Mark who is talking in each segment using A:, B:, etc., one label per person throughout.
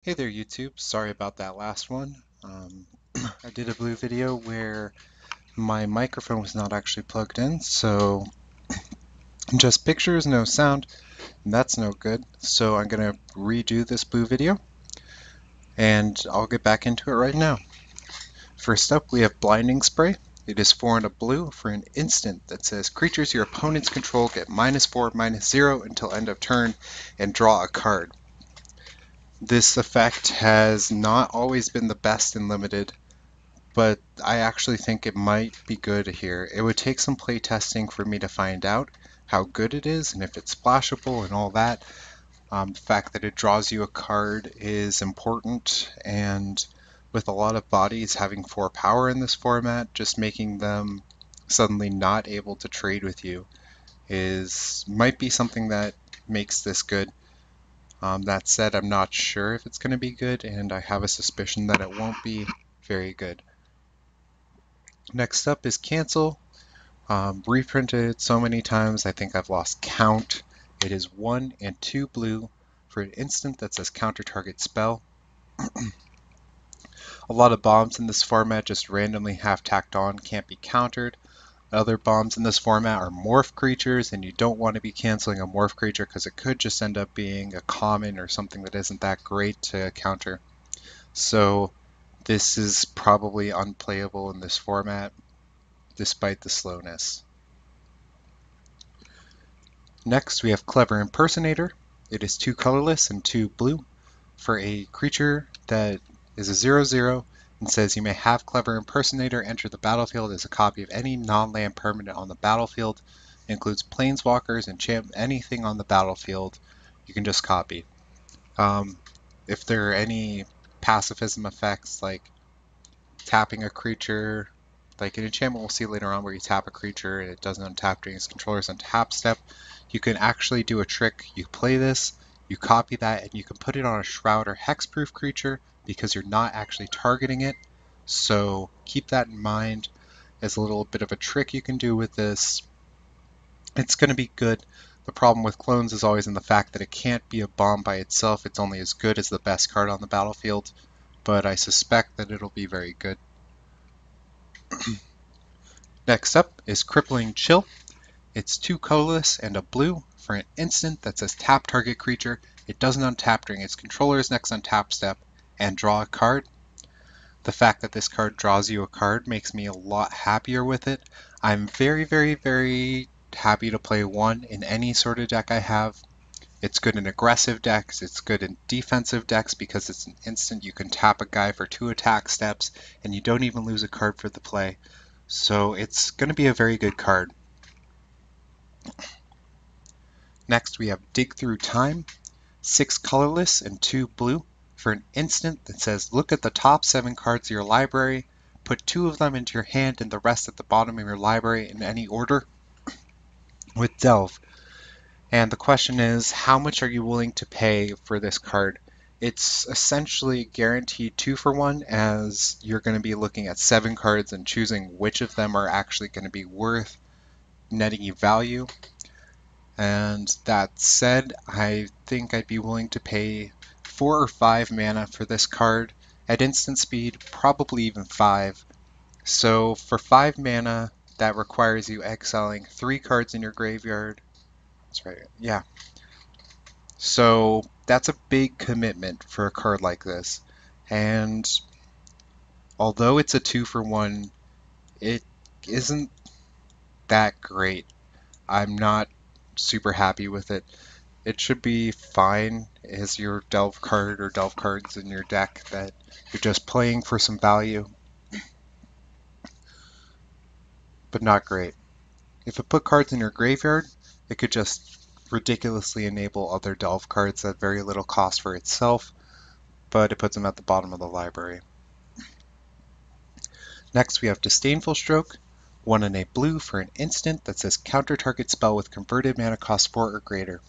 A: Hey there YouTube, sorry about that last one. I did a blue video where my microphone was not actually plugged in, so just pictures, no sound, and that's no good. So I'm going to redo this blue video, and I'll get back into it right now. First up, we have Blinding Spray. It is 4 and a blue for an instant that says creatures your opponents control get -4/-0 until end of turn and draw a card. This effect has not always been the best in Limited, but I actually think it might be good here. It would take some play testing for me to find out how good it is and if it's splashable and all that. The fact that it draws you a card is important, and with a lot of bodies having 4 power in this format, just making them suddenly not able to trade with you might be something that makes this good. That said, I'm not sure if it's going to be good, and I have a suspicion that it won't be very good. Next up is Cancel. Reprinted it so many times I think I've lost count. It is 1 and 2 blue for an instant that says counter target spell. A lot of bombs in this format just randomly have tacked on, can't be countered. Other bombs in this format are morph creatures, and you don't want to be canceling a morph creature because it could just end up being a common or something that isn't that great to counter. So this is probably unplayable in this format despite the slowness. Next, we have Clever Impersonator. It is 2 colorless and 2 blue for a creature that is a 0/0 and says you may have Clever Impersonator enter the battlefield as a copy of any non-land permanent on the battlefield. It includes planeswalkers and anything on the battlefield you can just copy. If there are any pacifism effects like tapping a creature, like an enchantment we'll see later on where you tap a creature and it doesn't untap during its controller's untap step, you can actually do a trick. You play this, you copy that, and you can put it on a Shroud or Hexproof creature because you're not actually targeting it. So keep that in mind as a little bit of a trick you can do with this. It's going to be good. The problem with clones is always in the fact that it can't be a bomb by itself. It's only as good as the best card on the battlefield, but I suspect that it'll be very good. Next up is Crippling Chill. It's 2 colorless and a blue for an instant that says tap target creature. It doesn't untap during its controller's next untap step and draw a card. The fact that this card draws you a card makes me a lot happier with it. I'm very, very, very happy to play 1 in any sort of deck I have. It's good in aggressive decks, it's good in defensive decks because it's an instant you can tap a guy for 2 attack steps and you don't even lose a card for the play. So it's going to be a very good card. Next we have Dig Through Time, 6 colorless and 2 blue for an instant that says look at the top 7 cards of your library, put 2 of them into your hand and the rest at the bottom of your library in any order with Delve. And the question is, how much are you willing to pay for this card? It's essentially guaranteed 2 for 1, as you're going to be looking at 7 cards and choosing which of them are actually going to be worth netting you value. And that said, I think I'd be willing to pay 4 or 5 mana for this card. At instant speed, probably even 5. So for 5 mana, that requires you exiling 3 cards in your graveyard. That's right, yeah. So that's a big commitment for a card like this. And although it's a 2 for 1, it isn't that great. I'm not super happy with it. It should be fine as your Delve card or Delve cards in your deck that you're just playing for some value, but not great. If it put cards in your graveyard, it could just ridiculously enable other Delve cards at very little cost for itself, but it puts them at the bottom of the library. Next we have Disdainful Stroke, 1 and a blue for an instant that says counter target spell with converted mana cost 4 or greater.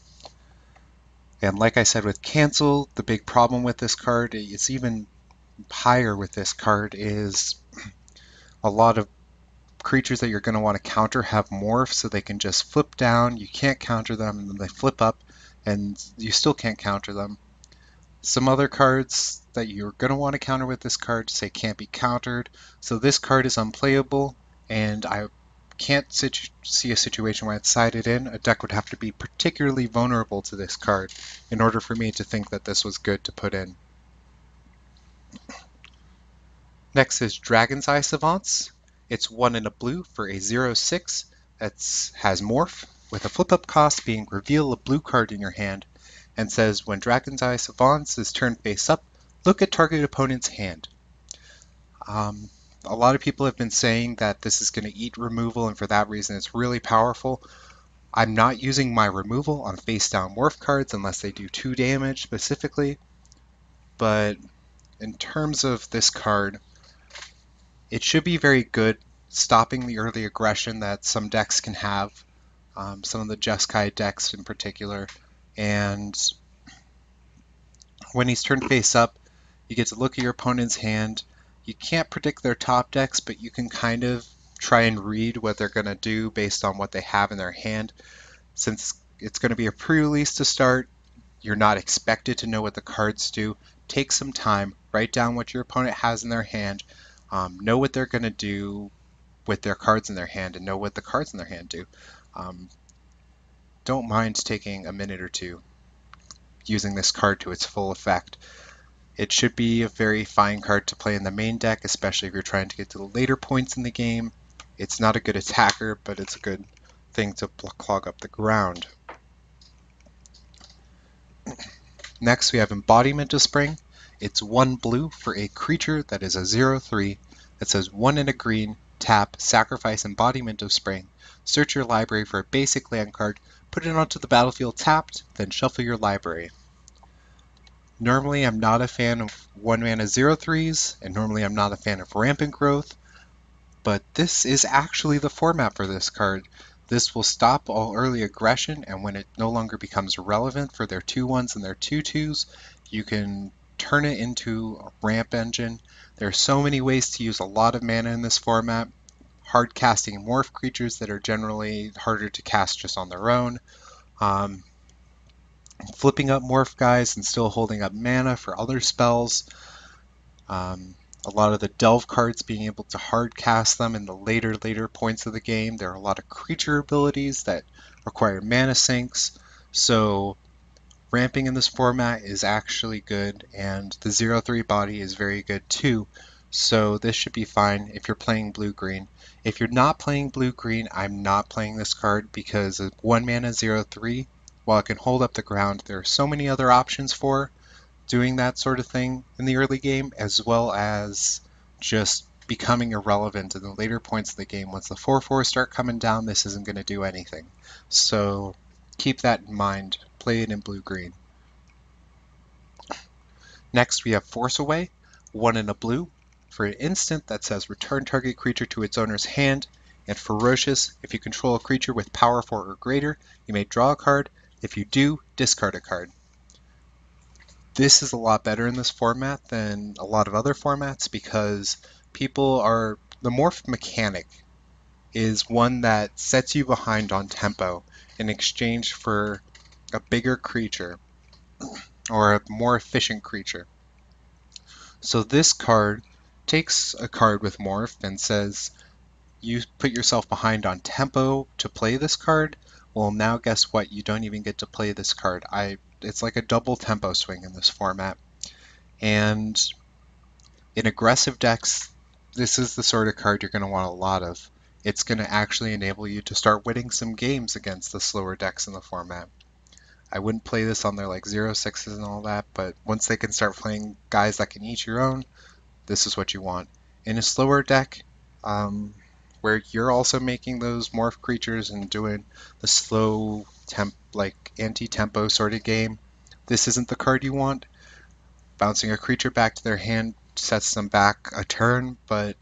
A: And like I said with Cancel, the big problem with this card, it's even higher with this card, is a lot of creatures that you're going to want to counter have morph, so they can just flip down, you can't counter them, and then they flip up, and you still can't counter them. Some other cards that you're going to want to counter with this card say can't be countered. So this card is unplayable, and I can't see a situation where I'd side it in. A deck would have to be particularly vulnerable to this card in order for me to think that this was good to put in. Next is Dragon's Eye Savants. It's 1 and a blue for a 0/6 that has Morph, with a flip-up cost being reveal a blue card in your hand, and says when Dragon's Eye Savants is turned face up, look at target opponent's hand. A lot of people have been saying that this is going to eat removal, and for that reason it's really powerful. I'm not using my removal on face-down Morph cards unless they do 2 damage specifically, but in terms of this card, it should be very good, stopping the early aggression that some decks can have, some of the Jeskai decks in particular. And when he's turned face up, you get to look at your opponent's hand. You can't predict their top decks, but you can kind of try and read what they're going to do based on what they have in their hand. Since it's going to be a pre-release to start, you're not expected to know what the cards do. Take some time, write down what your opponent has in their hand, know what they're going to do with their cards in their hand, and know what the cards in their hand do. Don't mind taking a minute or two using this card to its full effect. It should be a very fine card to play in the main deck, especially if you're trying to get to the later points in the game. It's not a good attacker, but it's a good thing to clog up the ground. Next, we have Embodiment of Spring. It's 1 blue for a creature that is a 0/3 that says 1 and a green, tap, sacrifice Embodiment of Spring, search your library for a basic land card, put it onto the battlefield tapped, then shuffle your library. Normally I'm not a fan of 1 mana 0/3s, and normally I'm not a fan of Rampant Growth, but this is actually the format for this card. This will stop all early aggression, and when it no longer becomes relevant for their 2/1s and their 2/2s, you can turn it into a ramp engine. There are so many ways to use a lot of mana in this format. Hard casting morph creatures that are generally harder to cast just on their own. Flipping up morph guys and still holding up mana for other spells. A lot of the delve cards being able to hard cast them in the later points of the game. There are a lot of creature abilities that require mana sinks, so ramping in this format is actually good, and the 0/3 body is very good too, so this should be fine if you're playing blue-green. If you're not playing blue-green, I'm not playing this card because 1 mana 0/3, while it can hold up the ground, there are so many other options for doing that sort of thing in the early game, as well as just becoming irrelevant in the later points of the game. Once the 4/4 start coming down, this isn't going to do anything. So keep that in mind. Play it in blue-green. Next we have Force Away, 1 in a blue, for an instant that says return target creature to its owner's hand, and Ferocious, if you control a creature with power 4 or greater, you may draw a card. If you do, discard a card. This is a lot better in this format than a lot of other formats because the morph mechanic is one that sets you behind on tempo in exchange for a bigger creature or a more efficient creature. So this card takes a card with morph and says you put yourself behind on tempo to play this card. Well, now guess what? You don't even get to play this card. It's like a double tempo swing in this format. And in aggressive decks, this is the sort of card you're going to want a lot of. It's going to actually enable you to start winning some games against the slower decks in the format. I wouldn't play this on their like 0/6s and all that, but once they can start playing guys that can eat your own, this is what you want. In a slower deck, where you're also making those morph creatures and doing the slow anti-tempo sort of game, this isn't the card you want. Bouncing a creature back to their hand sets them back a turn, but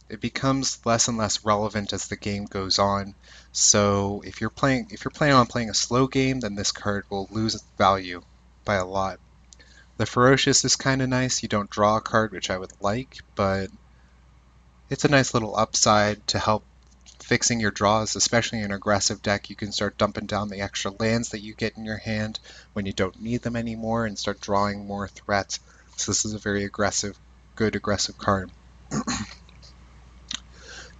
A: it becomes less and less relevant as the game goes on. So if you're planning on playing a slow game, then this card will lose value by a lot. The Ferocious is kind of nice. You don't draw a card, which I would like, but it's a nice little upside to help fixing your draws, especially in an aggressive deck. You can start dumping down the extra lands that you get in your hand when you don't need them anymore and start drawing more threats. So this is a very good aggressive card.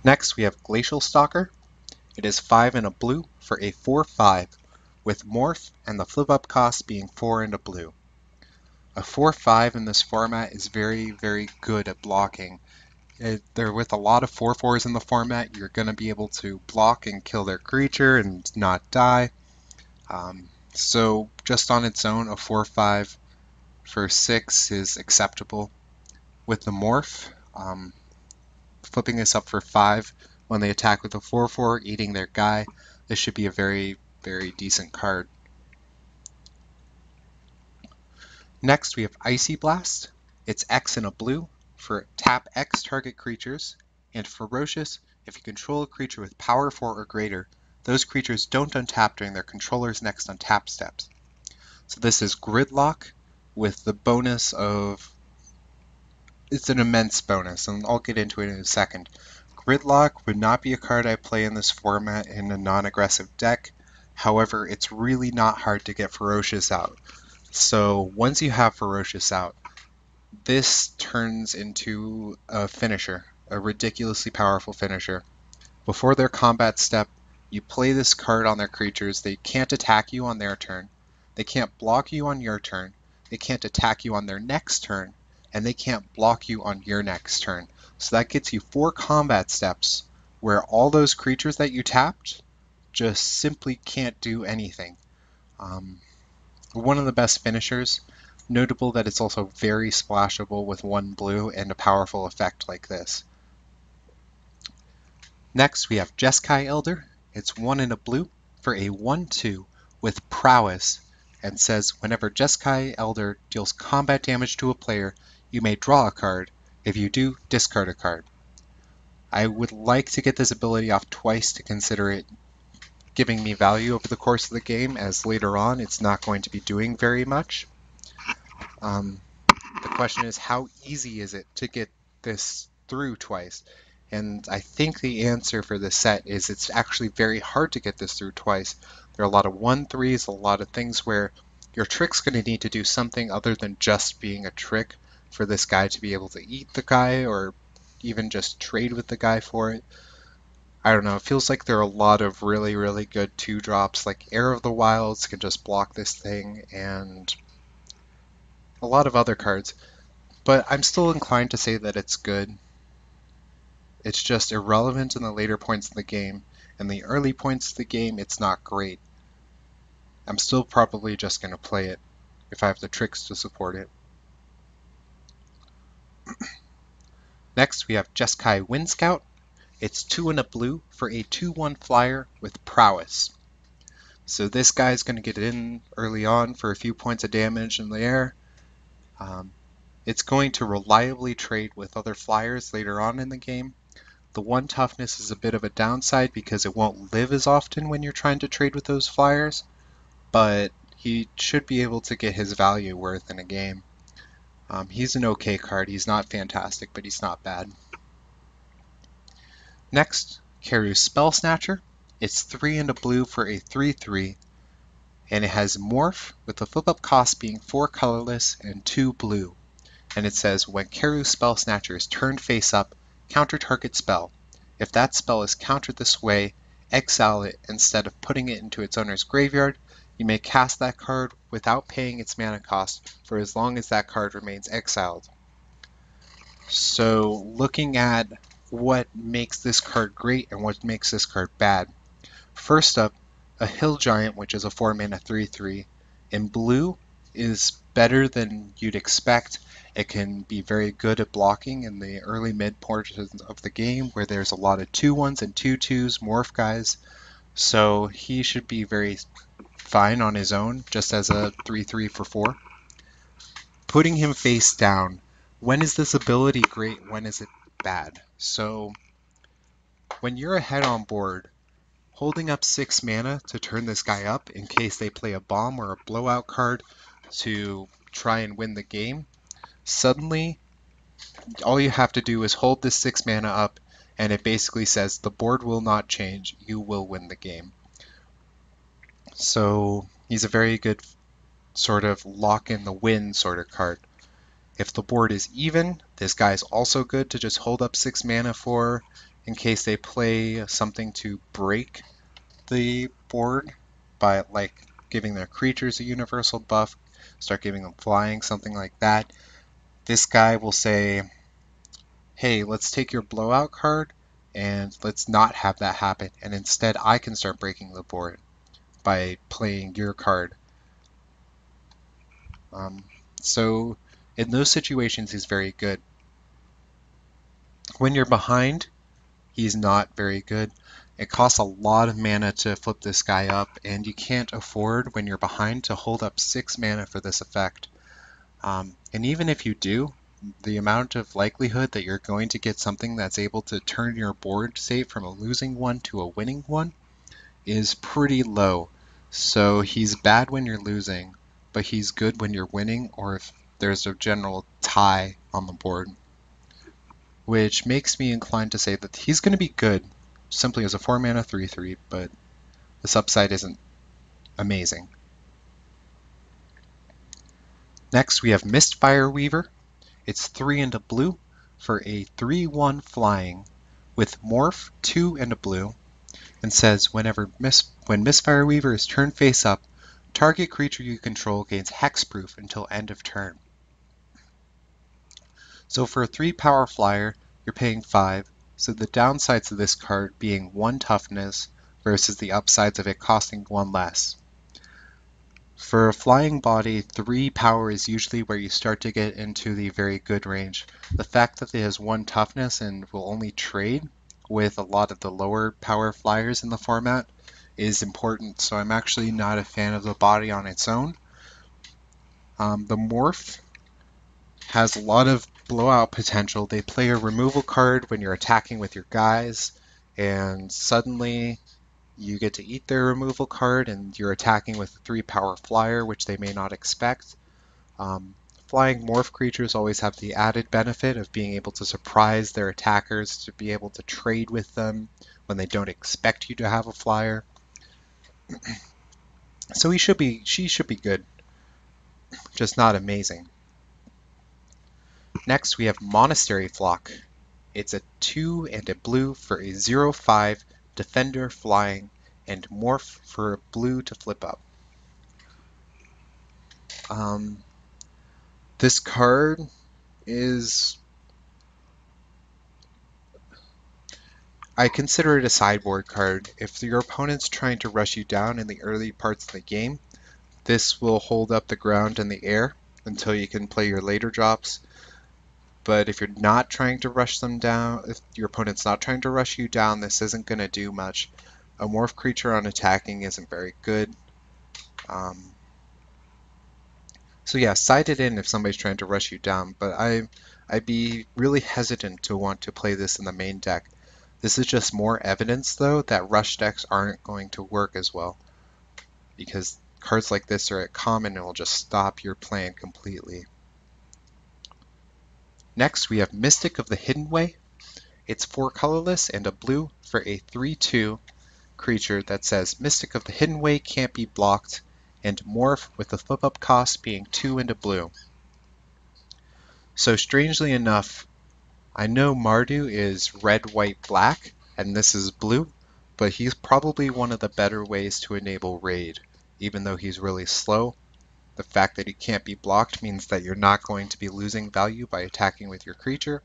A: Next, we have Glacial Stalker. It is 5 and a blue for a 4/5 with Morph and the flip up cost being 4 and a blue. A 4/5 in this format is very, very good at blocking. They're with a lot of 4/4s in the format. You're going to be able to block and kill their creature and not die. So just on its own, a 4/5 for 6 is acceptable. With the Morph, flipping this up for 5 when they attack with a 4/4, eating their guy, this should be a very, very decent card. Next, we have Icy Blast. It's X and a blue for tap X target creatures, and Ferocious, if you control a creature with power 4 or greater, those creatures don't untap during their controller's next untap steps. So this is Gridlock with the bonus of, it's an immense bonus, and I'll get into it in a second. Gridlock would not be a card I play in this format in a non-aggressive deck. However, it's really not hard to get Ferocious out. So once you have Ferocious out, this turns into a finisher, a ridiculously powerful finisher. Before their combat step, you play this card on their creatures. They can't attack you on their turn. They can't block you on your turn. They can't attack you on their next turn. And they can't block you on your next turn. So that gets you 4 combat steps where all those creatures that you tapped just simply can't do anything. One of the best finishers. Notable that it's also very splashable with 1 blue and a powerful effect like this. Next we have Jeskai Elder. It's 1 and a blue for a 1/2 with Prowess, and says whenever Jeskai Elder deals combat damage to a player, you may draw a card. If you do, discard a card. I would like to get this ability off twice to consider it giving me value over the course of the game, as later on it's not going to be doing very much. The question is, how easy is it to get this through twice? And I think the answer for this set is it's actually very hard to get this through twice. There are a lot of 1/3s, a lot of things where your trick's going to need to do something other than just being a trick for this guy to be able to eat the guy or even just trade with the guy for it. I don't know, it feels like there are a lot of really, really good 2-drops, like Heir of the Wilds can just block this thing, and a lot of other cards. But I'm still inclined to say that it's good. It's just irrelevant in the later points of the game. In the early points of the game, it's not great. I'm still probably just going to play it if I have the tricks to support it. Next, we have Jeskai Wind Scout. It's 2 and a blue for a 2/1 flyer with Prowess. So this guy's going to get in early on for a few points of damage in the air. It's going to reliably trade with other flyers later on in the game. The 1 toughness is a bit of a downside because it won't live as often when you're trying to trade with those flyers, but he should be able to get his value worth in a game. He's an okay card. He's not fantastic, but he's not bad. Next, Keru's Spell Snatcher. It's 3 and a blue for a 3/3, and it has Morph with the flip-up cost being 4 colorless and 2 blue. And it says when Keru's Spell Snatcher is turned face up, counter target spell. If that spell is countered this way, exile it instead of putting it into its owner's graveyard. You may cast that card without paying its mana cost for as long as that card remains exiled. So looking at what makes this card great and what makes this card bad. First up, a Hill Giant, which is a 4-mana 3/3 in blue, is better than you'd expect. It can be very good at blocking in the early mid portions of the game where there's a lot of 2/1s and 2/2s morph guys. So he should be very fine on his own, just as a 3/3 for 4. Putting him face down, when is this ability great? When is it bad? So when you're ahead on board, holding up 6 mana to turn this guy up in case they play a bomb or a blowout card to try and win the game, suddenly all you have to do is hold this 6 mana up and it basically says the board will not change, you will win the game. So he's a very good sort of lock in the win sort of card. If the board is even, this guy's also good to just hold up 6 mana for in case they play something to break the board by like giving their creatures a universal buff, start giving them flying, something like that. This guy will say, hey, let's take your blowout card and let's not have that happen. And instead I can start breaking the board by playing your card. So in those situations, he's very good. When you're behind, he's not very good. It costs a lot of mana to flip this guy up, and you can't afford, when you're behind, to hold up 6 mana for this effect. And even if you do, the amount of likelihood that you're going to get something that's able to turn your board state from a losing one to a winning one is pretty low. So he's bad when you're losing, but he's good when you're winning or if there's a general tie on the board, which makes me inclined to say that he's going to be good simply as a 4 mana 3/3, but this upside isn't amazing. Next we have Mistfire Weaver. It's 3 and a blue for a 3/1 flying with morph, 2 and a blue, and says when Mistfire Weaver is turned face up, target creature you control gains hexproof until end of turn. So for a 3 power flyer, you're paying 5, so the downsides of this card being 1 toughness versus the upsides of it costing 1 less. For a flying body, 3 power is usually where you start to get into the very good range. The fact that it has 1 toughness and will only trade with a lot of the lower power flyers in the format is important, so I'm actually not a fan of the body on its own. The morph has a lot of blowout potential. They play a removal card when you're attacking with your guys, and suddenly you get to eat their removal card and you're attacking with a 3 power flyer, which they may not expect. Flying morph creatures always have the added benefit of being able to surprise their attackers, to be able to trade with them when they don't expect you to have a flyer. So she should be good, just not amazing. Next we have Monastery Flock. It's a 2 and a blue for a 0/5 defender flying and morph for a blue to flip up. This card is, I consider it a sideboard card. If your opponent's trying to rush you down in the early parts of the game, this will hold up the ground in the air until you can play your later drops. But if you're not trying to rush them down, if your opponent's not trying to rush you down, this isn't going to do much. A morph creature on attacking isn't very good. So yeah, side it in if somebody's trying to rush you down, but I'd be really hesitant to want to play this in the main deck. This is just more evidence, though, that rush decks aren't going to work as well, because cards like this are at common and will just stop your plan completely. Next, we have Mystic of the Hidden Way. It's 4 colorless and a blue for a 3/2 creature that says Mystic of the Hidden Way can't be blocked, and morph with the flip-up cost being 2 and a blue. So strangely enough, I know Mardu is red, white, black, and this is blue, but he's probably one of the better ways to enable raid. Even though he's really slow, the fact that he can't be blocked means that you're not going to be losing value by attacking with your creature.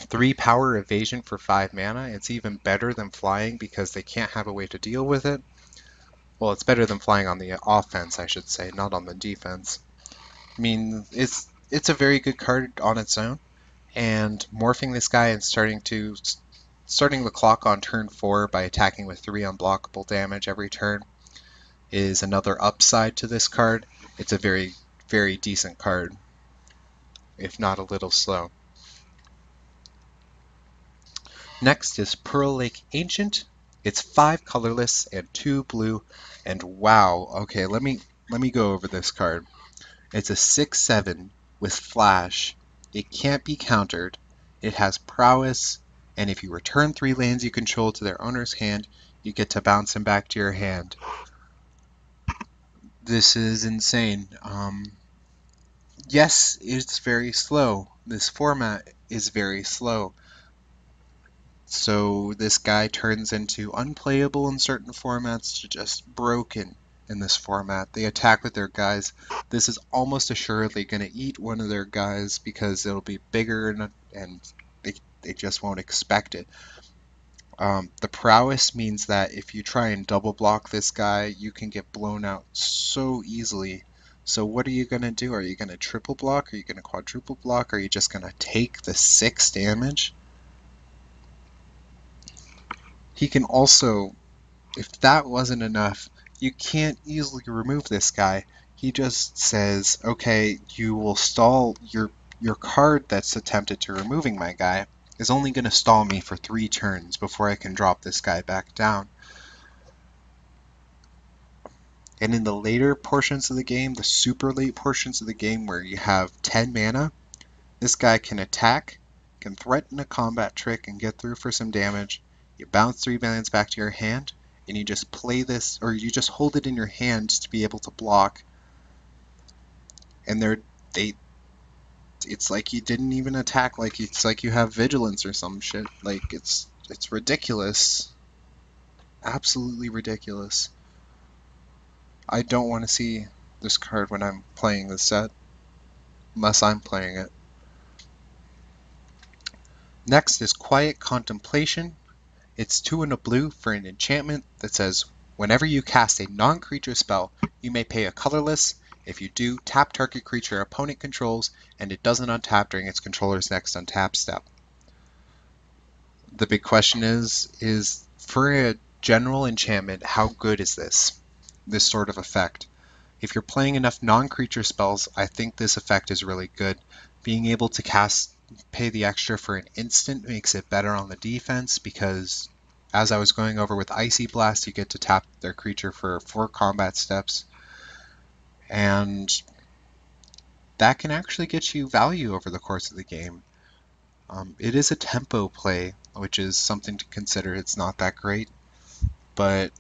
A: 3 power evasion for 5 mana. It's even better than flying because they can't have a way to deal with it. Well, it's better than flying on the offense, I should say, not on the defense. I mean, it's a very good card on its own, and morphing this guy and starting the clock on turn 4 by attacking with 3 unblockable damage every turn is another upside to this card. It's a very, very decent card, if not a little slow. Next is Pearl Lake Ancient. It's 5 colorless and 2 blue, and wow, okay, let me go over this card. It's a 6/7 with flash. It can't be countered. It has prowess, and if you return 3 lands you control to their owner's hand, you get to bounce them back to your hand. This is insane. Yes, it's very slow. This format is very slow. So this guy turns into unplayable in certain formats to just broken in this format. They attack with their guys. This is almost assuredly going to eat one of their guys because it'll be bigger and they just won't expect it. The prowess means that if you try and double block this guy, you can get blown out so easily. So what are you going to do? Are you going to triple block? Are you going to quadruple block? Are you just going to take the 6 damage? He can also, if that wasn't enough, you can't easily remove this guy. He just says, okay, you will stall your card that's attempted to removing my guy is only going to stall me for 3 turns before I can drop this guy back down. And in the later portions of the game, the super late portions of the game where you have 10 mana, this guy can attack, can threaten a combat trick and get through for some damage. You bounce 3 lands back to your hand, and you just play this, or you just hold it in your hand to be able to block. And it's like you didn't even attack, like it's like you have vigilance or some shit. Like it's ridiculous. Absolutely ridiculous. I don't want to see this card when I'm playing this set, unless I'm playing it. Next is Quiet Contemplation. It's 2 and a blue for an enchantment that says, whenever you cast a non-creature spell, you may pay a colorless. If you do, tap target creature your opponent controls, and it doesn't untap during its controller's next untap step. The big question is for a general enchantment, how good is this sort of effect? If you're playing enough non-creature spells, I think this effect is really good. Being able to pay the extra for an instant makes it better on the defense because, as I was going over with Icy Blast, you get to tap their creature for 4 combat steps, and that can actually get you value over the course of the game. It is a tempo play, which is something to consider. It's not that great, but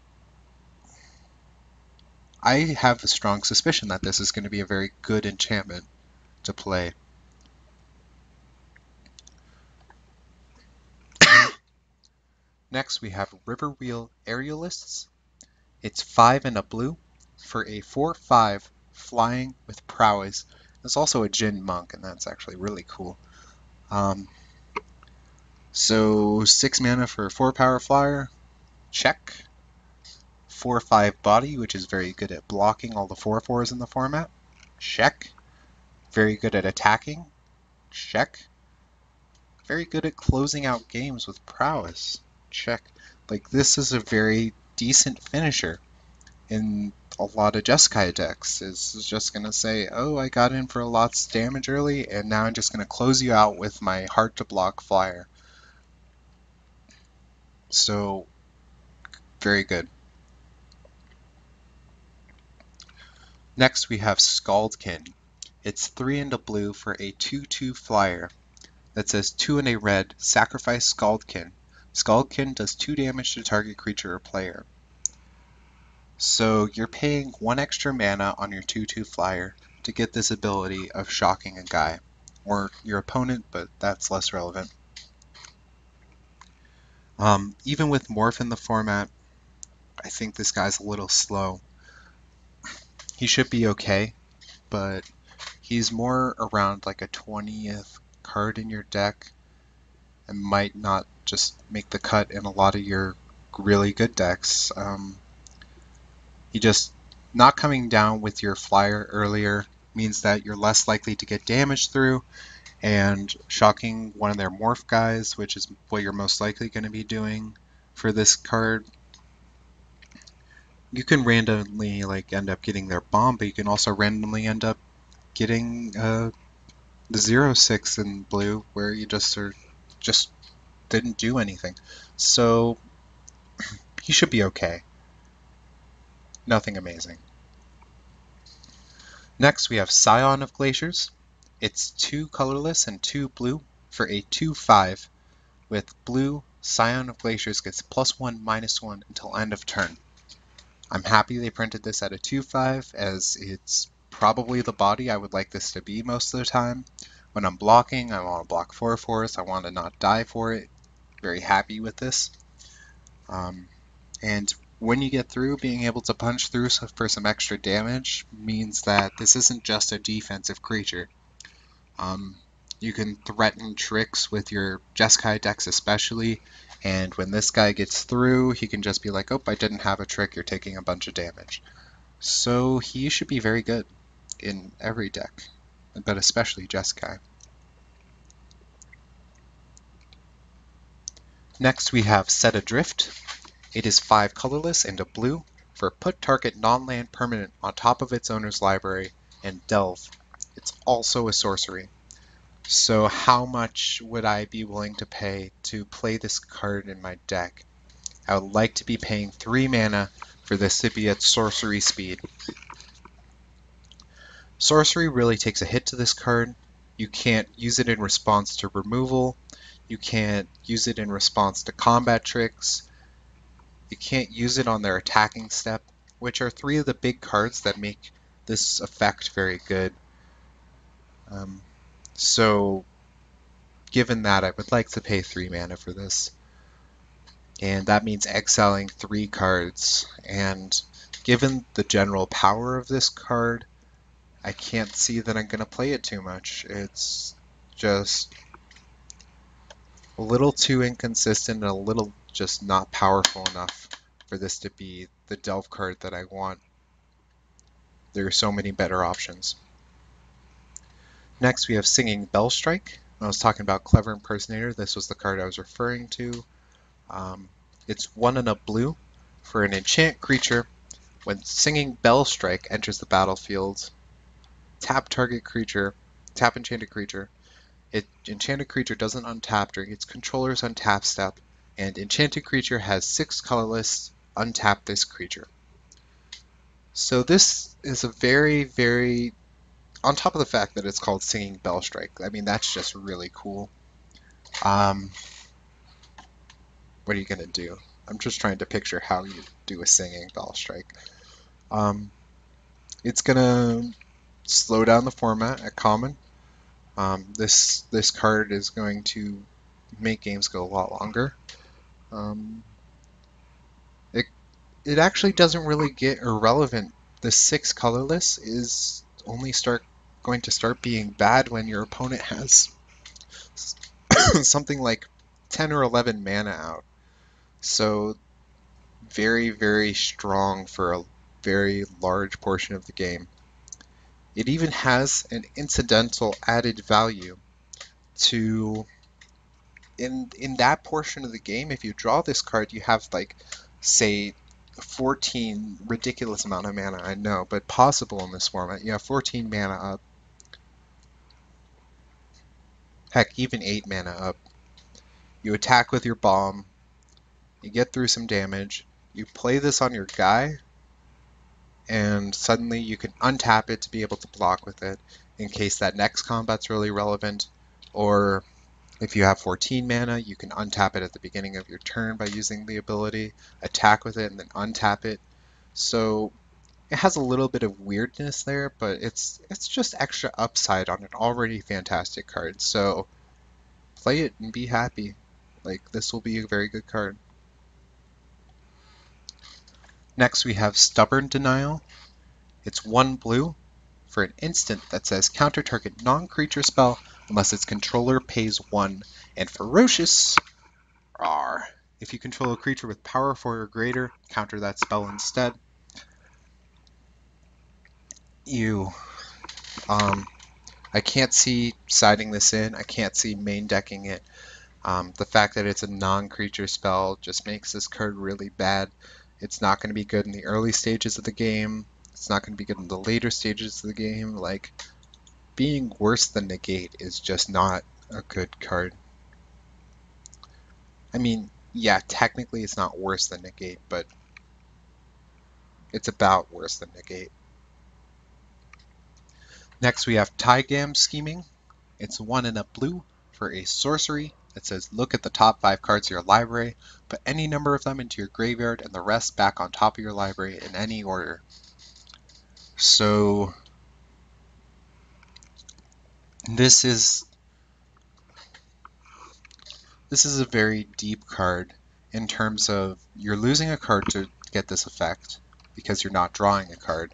A: I have a strong suspicion that this is going to be a very good enchantment to play. Next we have Riverwheel Aerialists. It's 5 and a blue for a 4/5 flying with prowess. There's also a Jinn Monk, and that's actually really cool. So 6 mana for 4 power flyer, check. 4/5 body, which is very good at blocking all the 4/4s in the format, check. Very good at attacking, check. Very good at closing out games with prowess, check. Like, this is a very decent finisher in a lot of Jeskai decks. Is just going to say, oh, I got in for a lot's damage early, and now I'm just going to close you out with my hard to block flyer. So, very good. Next we have Scaldkin. It's 3 and a blue for a 2/2 flyer that says 2 and a red, sacrifice Scaldkin. Scaldkin does 2 damage to target creature or player. So you're paying 1 extra mana on your 2/2 flyer to get this ability of shocking a guy, or your opponent, but that's less relevant. Even with Morph in the format, I think this guy's a little slow. He should be okay, but he's more around like a 20th card in your deck and might not just make the cut in a lot of your really good decks. He just not coming down with your flyer earlier means that you're less likely to get damage through, and shocking one of their morph guys, which is what you're most likely going to be doing for this card. You can randomly like end up getting their bomb, but you can also randomly end up getting the 0/6 in blue, where you just didn't do anything. So he should be okay. Nothing amazing. Next we have Scion of Glaciers. It's 2 colorless and 2 blue for a 2/5 with blue. Scion of Glaciers gets +1/-1 until end of turn. I'm happy they printed this at a 2/5 as it's probably the body I would like this to be most of the time. When I'm blocking, I want to block 4/4s. I want to not die for it. Very happy with this. And when you get through, being able to punch through for some extra damage means that this isn't just a defensive creature. You can threaten tricks with your Jeskai decks especially, and when this guy gets through, he can just be like, oh, I didn't have a trick, you're taking a bunch of damage. So he should be very good in every deck, but especially Jeskai. Next we have Set Adrift. It is 5 colorless and a blue for put target non-land permanent on top of its owner's library and delve. It's also a sorcery. So how much would I be willing to pay to play this card in my deck? I would like to be paying 3 mana for this to be at sorcery speed. Sorcery really takes a hit to this card. You can't use it in response to removal. You can't use it in response to combat tricks. You can't use it on their attacking step, which are 3 of the big cards that make this effect very good. So given that, I would like to pay 3 mana for this. And that means exiling 3 cards. And given the general power of this card, I can't see that I'm going to play it too much. It's just a little too inconsistent and a little just not powerful enough for this to be the delve card that I want. There are so many better options. Next we have Singing Bellstrike. When I was talking about Clever Impersonator, this was the card I was referring to. It's 1 and a blue for an enchant creature. When Singing Bellstrike enters the battlefield, tap enchanted creature. Enchanted creature doesn't untap during its controller's untap step, and enchanted creature has 6 colorless. Untap this creature. So this is a very, very, on top of the fact that it's called Singing Bellstrike, I mean, that's just really cool. What are you going to do? I'm just trying to picture how you do a Singing Bellstrike. It's going to slow down the format at common. This card is going to make games go a lot longer. It actually doesn't really get irrelevant. The 6 colorless is only going to start being bad when your opponent has something like 10 or 11 mana out. So very, very strong for a very large portion of the game. It even has an incidental added value to in that portion of the game. If you draw this card, you have like, say, 14 ridiculous amount of mana, I know, but possible in this format. You have 14 mana up. Heck, even 8 mana up. You attack with your bomb. You get through some damage. You play this on your guy, and suddenly you can untap it to be able to block with it in case that next combat's really relevant. Or if you have 14 mana, you can untap it at the beginning of your turn by using the ability, attack with it, and then untap it. So it has a little bit of weirdness there, but it's just extra upside on an already fantastic card. So play it and be happy. Like, this will be a very good card. Next we have Stubborn Denial. It's 1 blue for an instant that says counter target non-creature spell unless its controller pays 1. And Ferocious. Rawr. If you control a creature with power 4 or greater, counter that spell instead. I can't see siding this in. I can't see main decking it. The fact that it's a non-creature spell just makes this card really bad. It's not going to be good in the early stages of the game. It's not going to be good in the later stages of the game. Like, being worse than Negate is just not a good card. I mean, yeah, technically it's not worse than Negate, but it's about worse than Negate. Next we have Tygam Scheming. It's 1 and a blue for a sorcery that says look at the top 5 cards of your library, put any number of them into your graveyard, and the rest back on top of your library in any order. So this is a very deep card in terms of you're losing a card to get this effect because you're not drawing a card,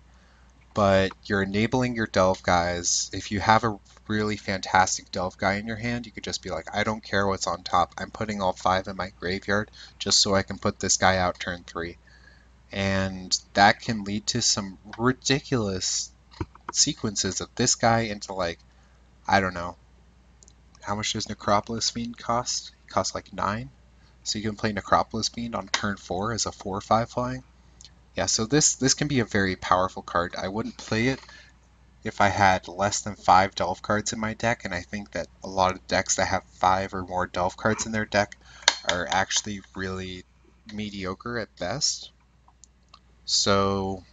A: but you're enabling your delve guys. If you have a really fantastic delve guy in your hand, you could just be like, I don't care what's on top. I'm putting all 5 in my graveyard just so I can put this guy out turn 3. And that can lead to some ridiculous sequences of this guy into, like, I don't know, how much does Necropolis Fiend cost? It costs like 9. So you can play Necropolis Fiend on turn 4 as a 4/5 flying. Yeah, so this can be a very powerful card. I wouldn't play it if I had less than 5 Delve cards in my deck, and I think that a lot of decks that have 5 or more Delve cards in their deck are actually really mediocre at best. So,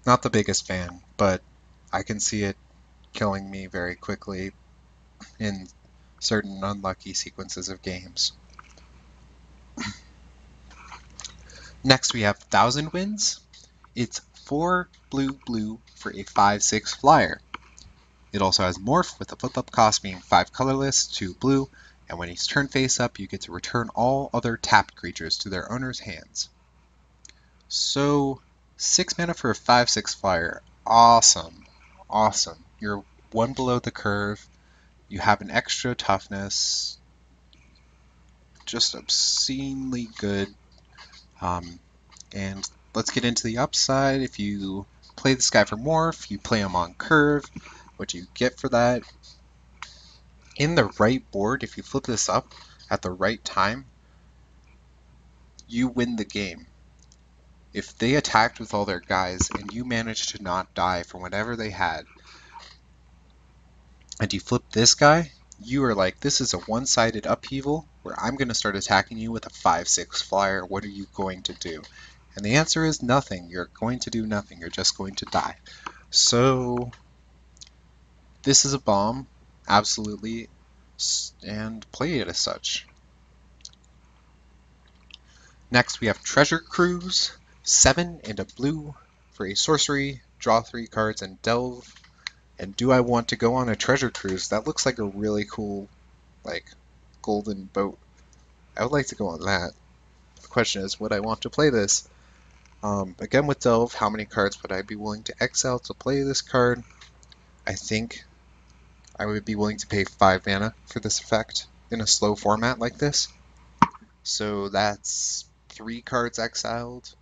A: not the biggest fan, but I can see it killing me very quickly in certain unlucky sequences of games. Next we have Thousand Winds. It's 4 blue for a 5/6 flyer. It also has Morph with a flip-up cost being 5 colorless, 2 blue, and when he's turned face up, you get to return all other tapped creatures to their owner's hands. So, 6 mana for a 5/6 flyer. Awesome. Awesome. You're 1 below the curve. You have an extra toughness. Just obscenely good. And let's get into the upside. If you play this guy for Morph, you play him on curve. What do you get for that? In the right board, if you flip this up at the right time, you win the game. If they attacked with all their guys and you managed to not die from whatever they had, and you flip this guy, you are like, this is a one-sided upheaval where I'm going to start attacking you with a 5/6 flyer. What are you going to do? And the answer is nothing. You're going to do nothing. You're just going to die. So this is a bomb, absolutely, and play it as such. Next we have Treasure Cruise, 7 and a blue for a sorcery, draw 3 cards and delve. And do I want to go on a treasure cruise? That looks like a really cool, like, golden boat. I would like to go on that. The question is, would I want to play this? Again with delve, how many cards would I be willing to exile to play this card? I think I would be willing to pay 5 mana for this effect in a slow format like this. So that's 3 cards exiled.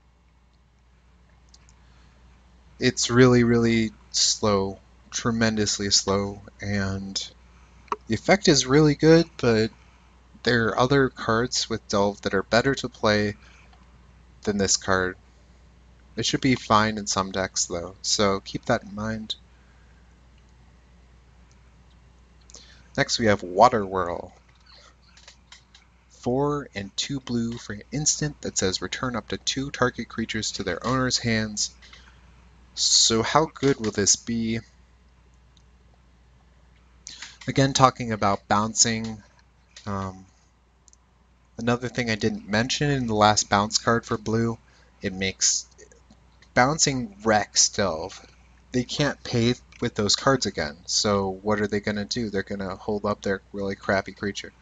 A: It's really, really slow, tremendously slow, and the effect is really good, but there are other cards with Delve that are better to play than this card. It should be fine in some decks though, so keep that in mind. Next we have Water Whirl. 4 and 2 blue for an instant that says return up to 2 target creatures to their owner's hands. So how good will this be? Again, talking about bouncing. Another thing I didn't mention in the last bounce card for blue, it makes bouncing wrecks Delve. They can't pay with those cards again, so what are they going to do? They're going to hold up their really crappy creature.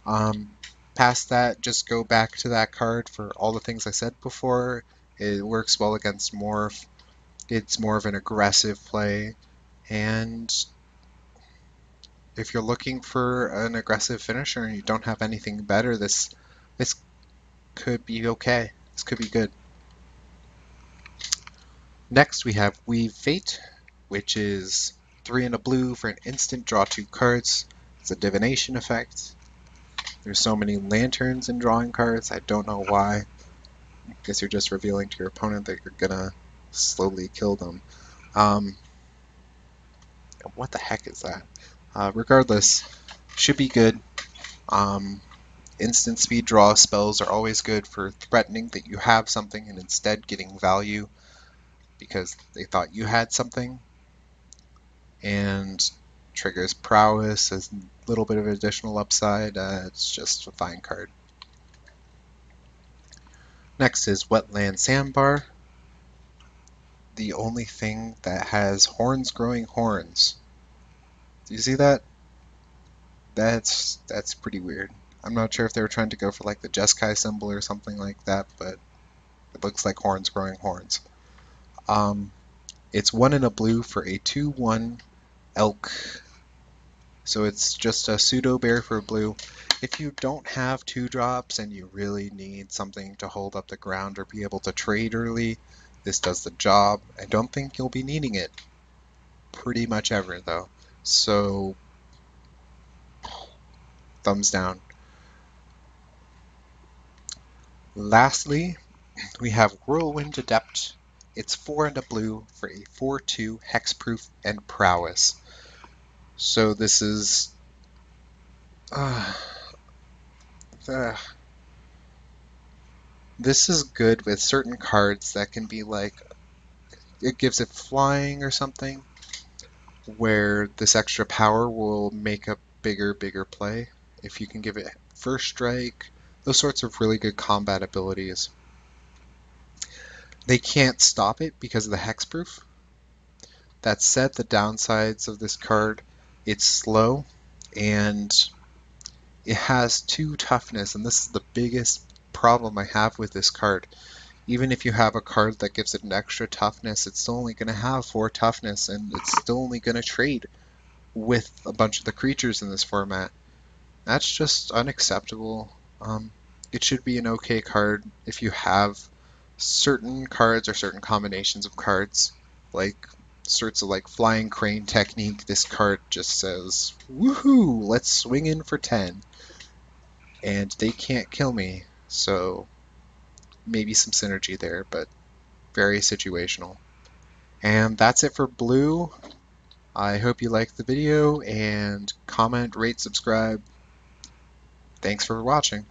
A: Past that, just go back to that card for all the things I said before. It works well against Morph. It's more of an aggressive play, and if you're looking for an aggressive finisher and you don't have anything better, this could be okay. This could be good. Next we have Weave Fate, which is 3 and a blue for an instant, draw 2 cards. It's a divination effect. There's so many lanterns in drawing cards, I don't know why. I guess you're just revealing to your opponent that you're gonna slowly kill them. What the heck is that? Regardless, should be good. Instant speed draw spells are always good for threatening that you have something and instead getting value because they thought you had something. And triggers prowess, a little bit of additional upside. It's just a fine card. Next is Wetland Sandbar, the only thing that has horns growing horns. Do you see that? That's pretty weird. I'm not sure if they were trying to go for like the Jeskai symbol or something like that, but it looks like horns growing horns. It's 1 and a blue for a 2/1 elk. So it's just a pseudo bear for blue. If you don't have 2-drops and you really need something to hold up the ground or be able to trade early, this does the job. I don't think you'll be needing it pretty much ever though. So thumbs down. Lastly, we have Whirlwind Adept. It's 4 and a blue for a 4/2 hexproof and prowess. So this is uh, this is good with certain cards that can be like, it gives it flying or something, where this extra power will make a bigger play. If you can give it first strike, those sorts of really good combat abilities. They can't stop it because of the hexproof. That said, the downsides of this card, it's slow and it has 2 toughness, and this is the biggest problem I have with this card. Even if you have a card that gives it an extra toughness, it's still only going to have 4 toughness, and it's still only going to trade with a bunch of the creatures in this format. That's just unacceptable. It should be an okay card if you have certain cards or certain combinations of cards, like sorts of like Flying Crane technique. This card just says, woohoo, let's swing in for 10. And they can't kill me, so maybe some synergy there, but very situational. And that's it for blue. I hope you liked the video, and comment, rate, subscribe. Thanks for watching.